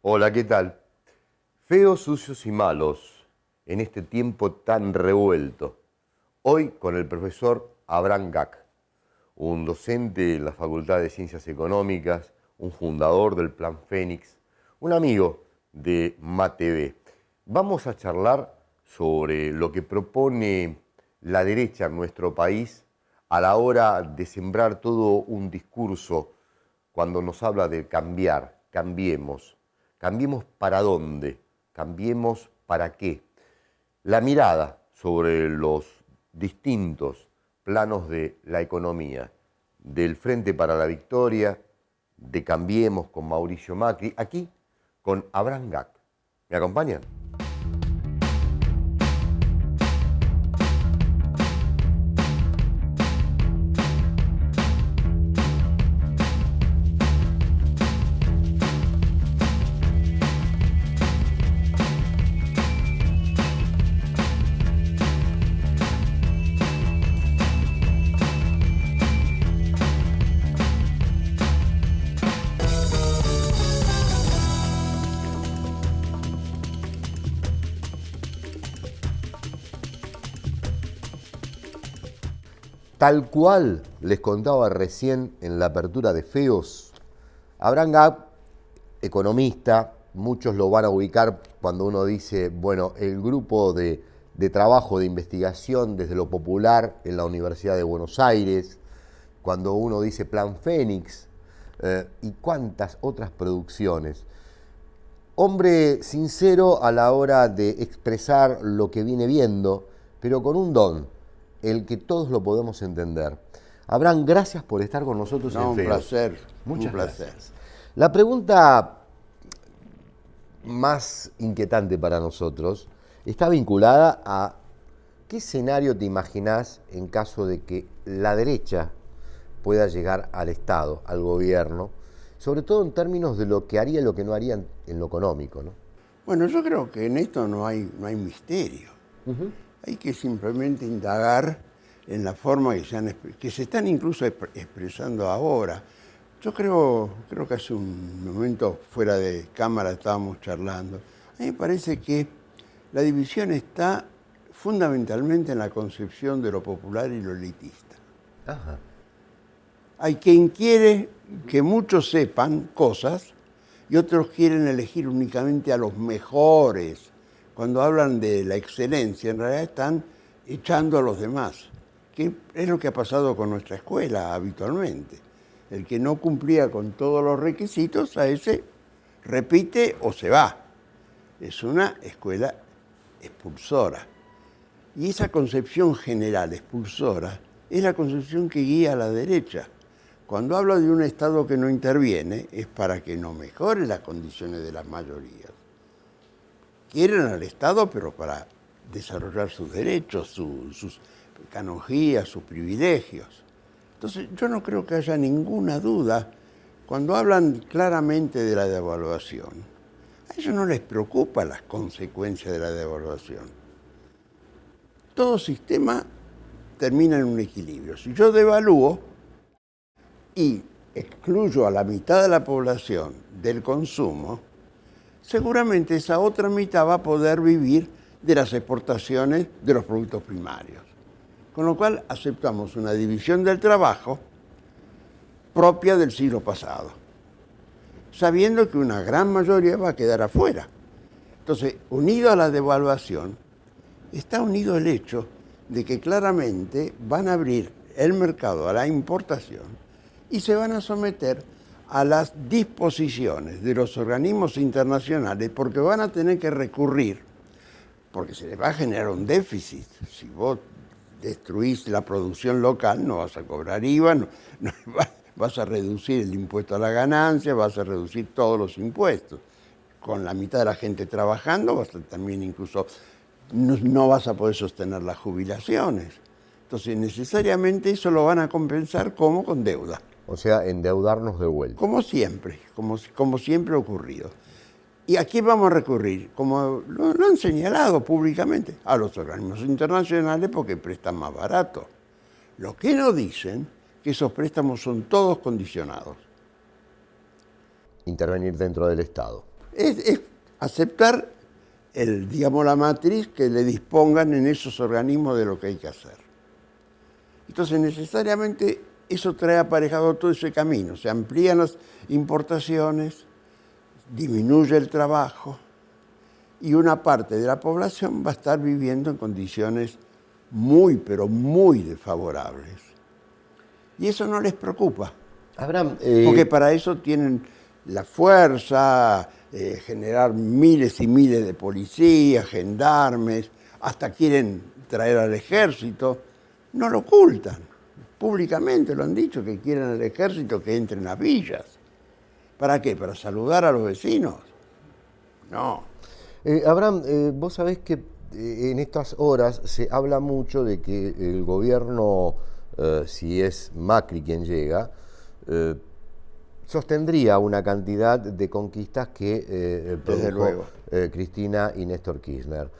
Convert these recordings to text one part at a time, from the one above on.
Hola, ¿qué tal? Feos, sucios y malos en este tiempo tan revuelto. Hoy con el profesor Abraham Gac, un docente en la Facultad de Ciencias Económicas, un fundador del Plan Fénix, un amigo de MATV. Vamos a charlar sobre lo que propone la derecha en nuestro país a la hora de sembrar todo un discurso cuando nos habla de cambiar, cambiemos. ¿Cambiemos para dónde? ¿Cambiemos para qué? La mirada sobre los distintos planos de la economía, del Frente para la Victoria, de Cambiemos con Mauricio Macri, aquí con Abraham Gac. ¿Me acompañan? Tal cual les contaba recién en la apertura de Feos, Abraham Gac, economista, muchos lo van a ubicar cuando uno dice, bueno, el grupo de trabajo de investigación desde lo popular en la Universidad de Buenos Aires, cuando uno dice Plan Fénix y cuántas otras producciones. Hombre sincero a la hora de expresar lo que viene viendo, pero con un don, el que todos lo podemos entender. Abraham, gracias por estar con nosotros en No, un Feos. placer. Muchas un placer. gracias. La pregunta más inquietante para nosotros está vinculada a qué escenario te imaginás en caso de que la derecha pueda llegar al Estado, al gobierno, sobre todo en términos de lo que haría y lo que no haría en lo económico, ¿no? Bueno, yo creo que en esto no hay misterio. Hay que simplemente indagar en la forma que se están incluso expresando ahora. Yo creo que hace un momento fuera de cámara estábamos charlando. A mí me parece que la división está fundamentalmente en la concepción de lo popular y lo elitista. Ajá. Hay quien quiere que muchos sepan cosas y otros quieren elegir únicamente a los mejores. Cuando hablan de la excelencia, en realidad están echando a los demás, que es lo que ha pasado con nuestra escuela habitualmente. El que no cumplía con todos los requisitos, a ese repite o se va. Es una escuela expulsora. Y esa concepción general expulsora es la concepción que guía a la derecha. Cuando habla de un Estado que no interviene, es para que no mejore las condiciones de las mayorías. Quieren al Estado, pero para desarrollar sus derechos, sus canonjías, sus privilegios. Entonces, yo no creo que haya ninguna duda. Cuando hablan claramente de la devaluación, a ellos no les preocupan las consecuencias de la devaluación. Todo sistema termina en un equilibrio. Si yo devalúo y excluyo a la mitad de la población del consumo, seguramente esa otra mitad va a poder vivir de las exportaciones de los productos primarios. Con lo cual aceptamos una división del trabajo propia del siglo pasado, sabiendo que una gran mayoría va a quedar afuera. Entonces, unido a la devaluación, está unido el hecho de que claramente van a abrir el mercado a la importación y se van a someter a las disposiciones de los organismos internacionales porque van a tener que recurrir, porque se les va a generar un déficit. Si vos destruís la producción local, no vas a cobrar IVA, vas a reducir el impuesto a la ganancia, vas a reducir todos los impuestos. Con la mitad de la gente trabajando, vas a también incluso no vas a poder sostener las jubilaciones. Entonces, necesariamente eso lo van a compensar como con deuda. O sea, endeudarnos de vuelta. Como siempre ha ocurrido. ¿Y a quién vamos a recurrir? Como lo han señalado públicamente, a los organismos internacionales porque prestan más barato. Lo que no dicen que esos préstamos son todos condicionados. Intervenir dentro del Estado. Es aceptar digamos, la matriz que le dispongan en esos organismos de lo que hay que hacer. Entonces, necesariamente, eso trae aparejado todo ese camino. Se amplían las importaciones, disminuye el trabajo, y una parte de la población va a estar viviendo en condiciones muy, pero muy desfavorables. Y eso no les preocupa. Abraham, Porque para eso tienen la fuerza, generar miles y miles de policías, gendarmes, hasta quieren traer al ejército. No lo ocultan. Públicamente lo han dicho, que quieren al ejército que entre en las villas. ¿Para qué? ¿Para saludar a los vecinos? No. Abraham, vos sabés que en estas horas se habla mucho de que el gobierno, si es Macri quien llega, sostendría una cantidad de conquistas que produjo Cristina y Néstor Kirchner.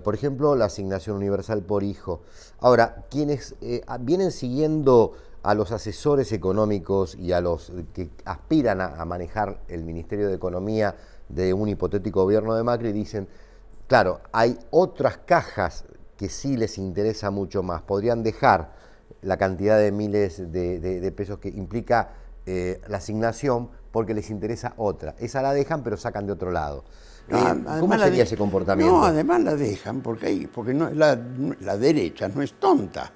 Por ejemplo, la asignación universal por hijo. Ahora, quienes vienen siguiendo a los asesores económicos y a los que aspiran a manejar el Ministerio de Economía de un hipotético gobierno de Macri, dicen, claro, hay otras cajas que sí les interesa mucho más. Podrían dejar la cantidad de miles de pesos que implica la asignación porque les interesa otra. Esa la dejan, pero sacan de otro lado. ¿Cómo sería ese comportamiento? No, además la dejan porque no, la derecha no es tonta.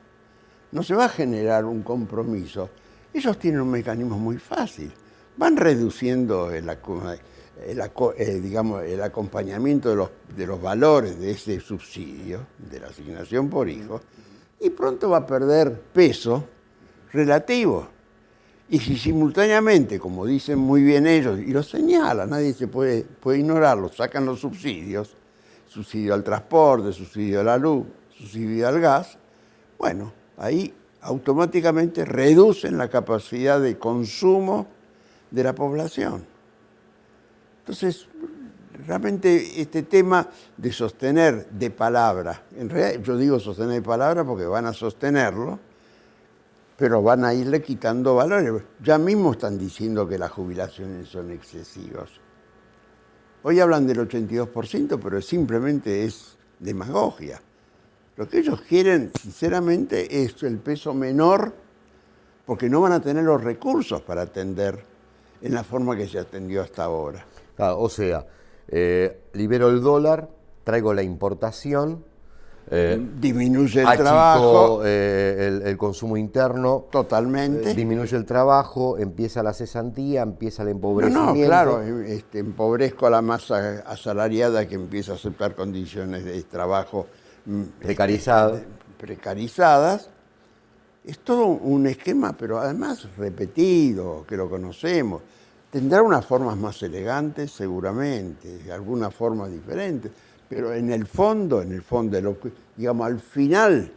No se va a generar un compromiso. Ellos tienen un mecanismo muy fácil. Van reduciendo digamos, el acompañamiento de los valores de ese subsidio, de la asignación por hijo, y pronto va a perder peso relativo. Y si simultáneamente, como dicen muy bien ellos, y lo señalan, nadie se puede ignorarlo, sacan los subsidios, subsidio al transporte, subsidio a la luz, subsidio al gas, bueno, ahí automáticamente reducen la capacidad de consumo de la población. Entonces, realmente este tema de sostener de palabra, en realidad yo digo sostener de palabra porque van a sostenerlo, pero van a irle quitando valores. Ya mismo están diciendo que las jubilaciones son excesivas. Hoy hablan del 82%, pero simplemente es demagogia. Lo que ellos quieren, sinceramente, es el peso menor, porque no van a tener los recursos para atender en la forma que se atendió hasta ahora. Claro, o sea, libero el dólar, traigo la importación, disminuye el trabajo. El consumo interno. Totalmente. Disminuye el trabajo, empieza la cesantía, empieza el empobrecimiento. No, claro, empobrezco a la masa asalariada que empieza a aceptar condiciones de trabajo precarizadas. Es todo un esquema, pero además repetido, que lo conocemos. Tendrá unas formas más elegantes, seguramente, algunas formas diferentes, pero en el fondo, digamos, al final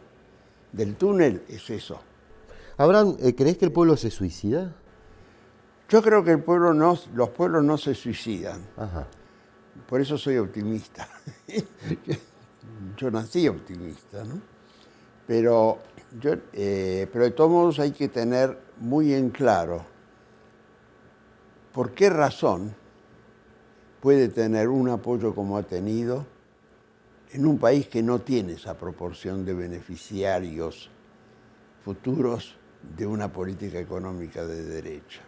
del túnel es eso. Abraham, ¿crees que el pueblo se suicida? Yo creo que los pueblos no se suicidan. Ajá. Por eso soy optimista. Yo nací optimista, ¿no? Pero de todos modos hay que tener muy en claro por qué razón puede tener un apoyo como ha tenido en un país que no tiene esa proporción de beneficiarios futuros de una política económica de derecha.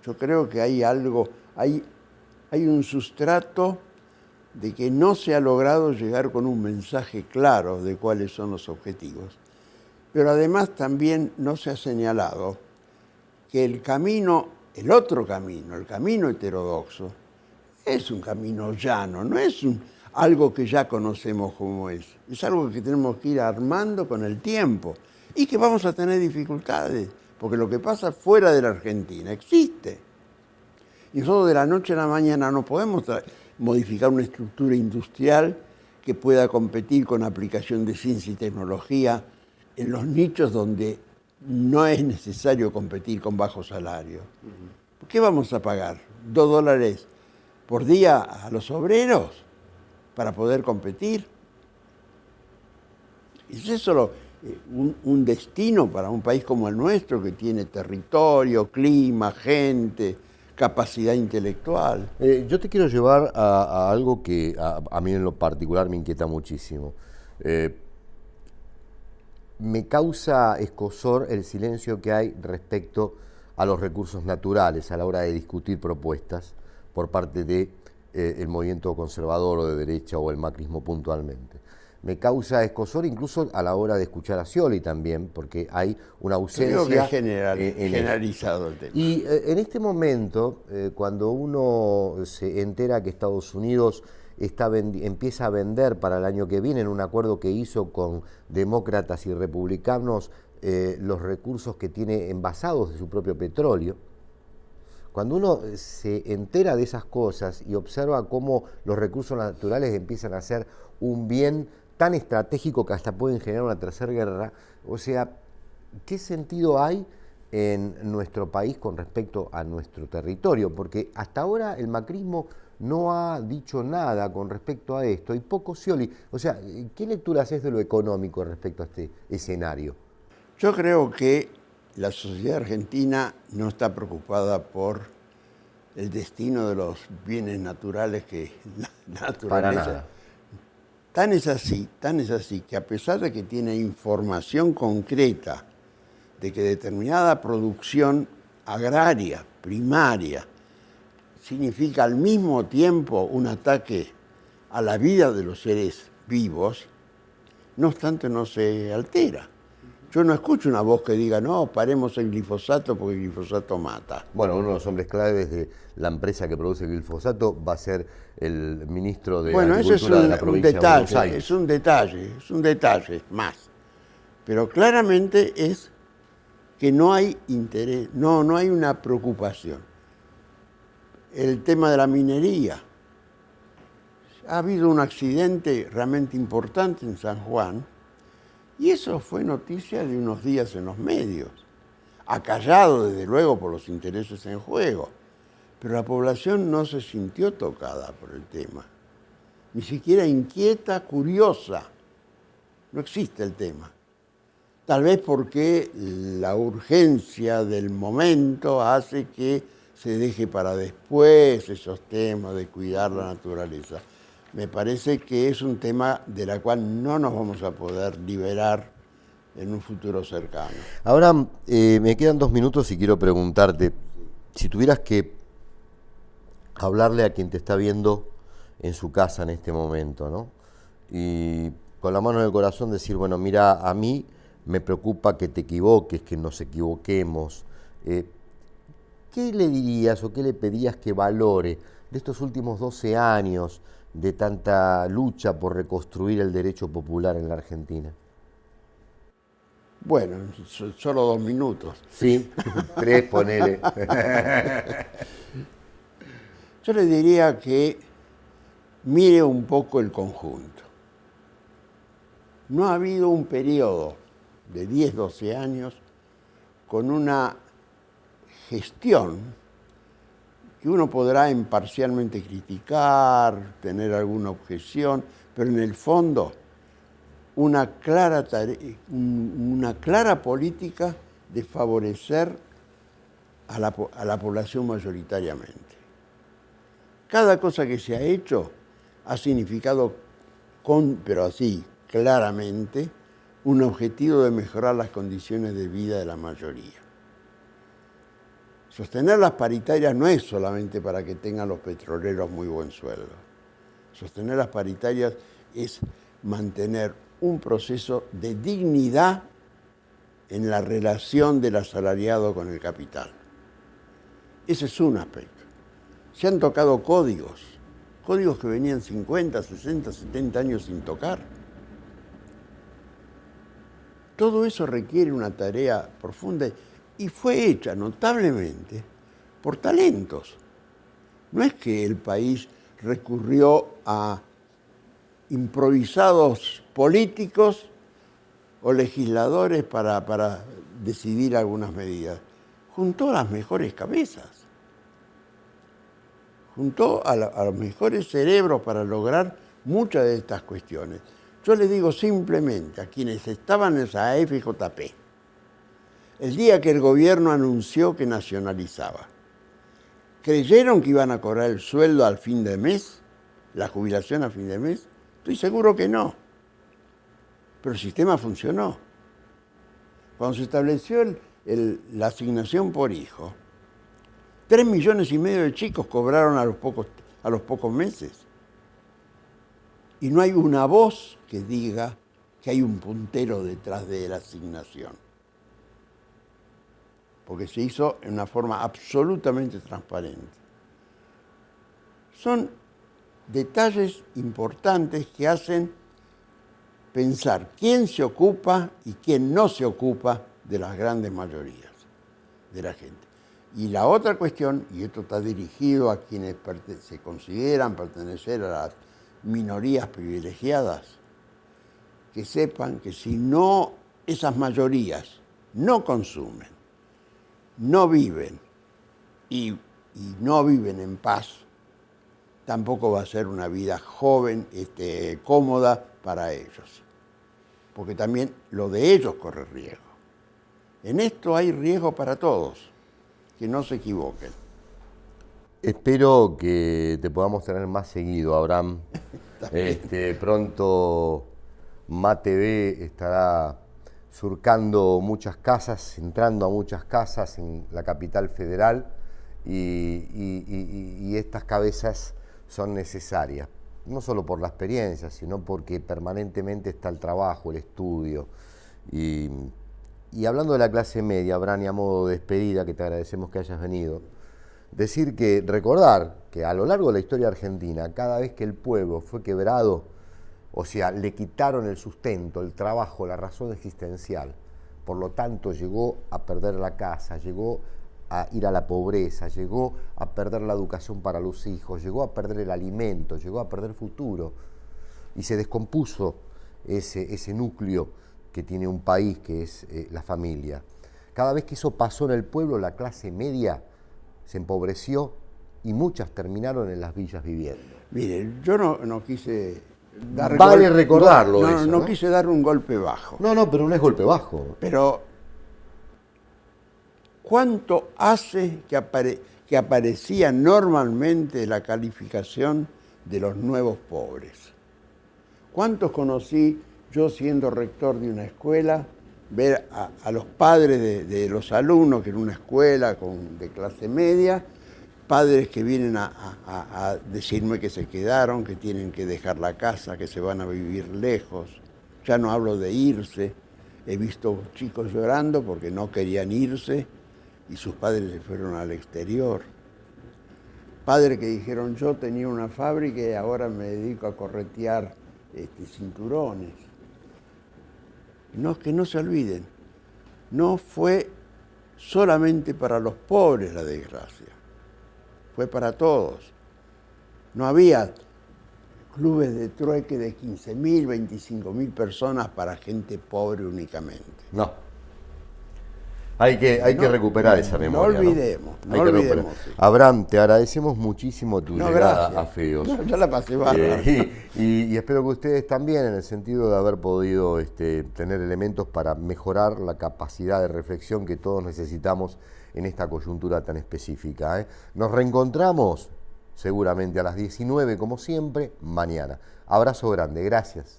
Yo creo que hay un sustrato de que no se ha logrado llegar con un mensaje claro de cuáles son los objetivos. Pero además también no se ha señalado que el otro camino, el camino heterodoxo, es un camino llano, no es algo que ya conocemos como es. Es algo que tenemos que ir armando con el tiempo y que vamos a tener dificultades, porque lo que pasa fuera de la Argentina existe. Y nosotros de la noche a la mañana no podemos modificar una estructura industrial que pueda competir con aplicación de ciencia y tecnología en los nichos donde no es necesario competir con bajos salarios. ¿Por qué vamos a pagar $2 por día a los obreros para poder competir? ¿Es eso un destino para un país como el nuestro, que tiene territorio, clima, gente, capacidad intelectual. Yo te quiero llevar a algo que a mí en lo particular me inquieta muchísimo. Me causa escozor el silencio que hay respecto a los recursos naturales a la hora de discutir propuestas por parte de el movimiento conservador o de derecha o el macrismo puntualmente. Me causa escozor incluso a la hora de escuchar a Scioli también, porque hay una ausencia. Creo que es generalizado el tema. Y en este momento, cuando uno se entera que Estados Unidos empieza a vender para el año que viene, en un acuerdo que hizo con demócratas y republicanos, los recursos que tiene envasados de su propio petróleo, cuando uno se entera de esas cosas y observa cómo los recursos naturales empiezan a ser un bien tan estratégico que hasta pueden generar una tercera guerra, o sea, ¿qué sentido hay en nuestro país con respecto a nuestro territorio? Porque hasta ahora el macrismo no ha dicho nada con respecto a esto, y poco Scioli. O sea, ¿qué lectura haces de lo económico respecto a este escenario? Yo creo que la sociedad argentina no está preocupada por el destino de los bienes naturales que la naturaleza... Para nada. Tan es así que a pesar de que tiene información concreta de que determinada producción agraria, primaria, significa al mismo tiempo un ataque a la vida de los seres vivos, no obstante no se altera. Yo no escucho una voz que diga, no, paremos el glifosato porque el glifosato mata. Bueno, uno de los hombres claves de la empresa que produce el glifosato va a ser el ministro de Agricultura de la provincia de Buenos Aires. Es un detalle más. Pero claramente es que no hay interés, no hay una preocupación. El tema de la minería. Ha habido un accidente realmente importante en San Juan, y eso fue noticia de unos días en los medios, acallado desde luego por los intereses en juego, pero la población no se sintió tocada por el tema, ni siquiera inquieta, curiosa, no existe el tema. Tal vez porque la urgencia del momento hace que se deje para después esos temas de cuidar la naturaleza. Me parece que es un tema de la cual no nos vamos a poder liberar en un futuro cercano. Ahora, me quedan 2 minutos y quiero preguntarte, si tuvieras que hablarle a quien te está viendo en su casa en este momento, ¿no? Y con la mano en el corazón decir, bueno, mira, a mí me preocupa que te equivoques, que nos equivoquemos. ¿Qué le dirías o qué le pedías que valore de estos últimos 12 años de tanta lucha por reconstruir el derecho popular en la Argentina? Bueno, solo 2 minutos. Sí, 3, ponele. Yo le diría que mire un poco el conjunto. No ha habido un periodo de 10, 12 años con una gestión que uno podrá imparcialmente criticar, tener alguna objeción, pero en el fondo una clara política de favorecer a la población mayoritariamente. Cada cosa que se ha hecho ha significado, pero así, claramente, un objetivo de mejorar las condiciones de vida de la mayoría. Sostener las paritarias no es solamente para que tengan los petroleros muy buen sueldo. Sostener las paritarias es mantener un proceso de dignidad en la relación del asalariado con el capital. Ese es un aspecto. Se han tocado códigos que venían 50, 60, 70 años sin tocar. Todo eso requiere una tarea profunda y fue hecha notablemente por talentos. No es que el país recurrió a improvisados políticos o legisladores para decidir algunas medidas. Juntó a las mejores cabezas, juntó a los mejores cerebros para lograr muchas de estas cuestiones. Yo le digo simplemente a quienes estaban en esa AFJP, el día que el gobierno anunció que nacionalizaba, ¿Creyeron que iban a cobrar el sueldo al fin de mes? ¿La jubilación a fin de mes? Estoy seguro que no. Pero el sistema funcionó. Cuando se estableció la asignación por hijo, 3,5 millones de chicos cobraron a los pocos meses. Y no hay una voz que diga que hay un puntero detrás de la asignación. Porque se hizo en una forma absolutamente transparente. Son detalles importantes que hacen pensar quién se ocupa y quién no se ocupa de las grandes mayorías de la gente. Y la otra cuestión, y esto está dirigido a quienes se consideran pertenecer a las minorías privilegiadas, que sepan que si no esas mayorías no consumen, no viven y no viven en paz, tampoco va a ser una vida joven, cómoda para ellos. Porque también lo de ellos corre riesgo. En esto hay riesgo para todos, que no se equivoquen. Espero que te podamos tener más seguido, Abraham. Pronto MATV estará surcando muchas casas, entrando a muchas casas en la capital federal y estas cabezas son necesarias, no solo por la experiencia, sino porque permanentemente está el trabajo, el estudio. Y hablando de la clase media, Abraham, y a modo de despedida, que te agradecemos que hayas venido, recordar que a lo largo de la historia argentina, cada vez que el pueblo fue quebrado, o sea, le quitaron el sustento, el trabajo, la razón existencial, por lo tanto llegó a perder la casa, llegó a ir a la pobreza, llegó a perder la educación para los hijos, llegó a perder el alimento, llegó a perder futuro, y se descompuso ese núcleo que tiene un país, que es la familia. Cada vez que eso pasó en el pueblo, la clase media se empobreció y muchas terminaron en las villas viviendo. Mire, yo no quise dar... Vale recordarlo eso, no quise dar un golpe bajo. No, pero no es golpe bajo. Pero, ¿cuánto hace que aparecía normalmente la calificación de los nuevos pobres? ¿Cuántos conocí yo siendo rector de una escuela, ver a los padres de los alumnos, que en una escuela de clase media, padres que vienen a decirme que se quedaron, que tienen que dejar la casa, que se van a vivir lejos? Ya no hablo de irse. He visto chicos llorando porque no querían irse y sus padres se fueron al exterior. Padres que dijeron, yo tenía una fábrica y ahora me dedico a corretear cinturones. No, que no se olviden, no fue solamente para los pobres la desgracia, fue para todos. No había clubes de trueque de 15.000, 25.000 personas para gente pobre únicamente. No. Hay que recuperar esa memoria. No olvidemos. Sí. Abraham, te agradecemos muchísimo tu llegada a FEOS. No, yo la pasé bárbaro. Y espero que ustedes también, en el sentido de haber podido tener elementos para mejorar la capacidad de reflexión que todos necesitamos en esta coyuntura tan específica. Nos reencontramos seguramente a las 19, como siempre, mañana. Abrazo grande, gracias.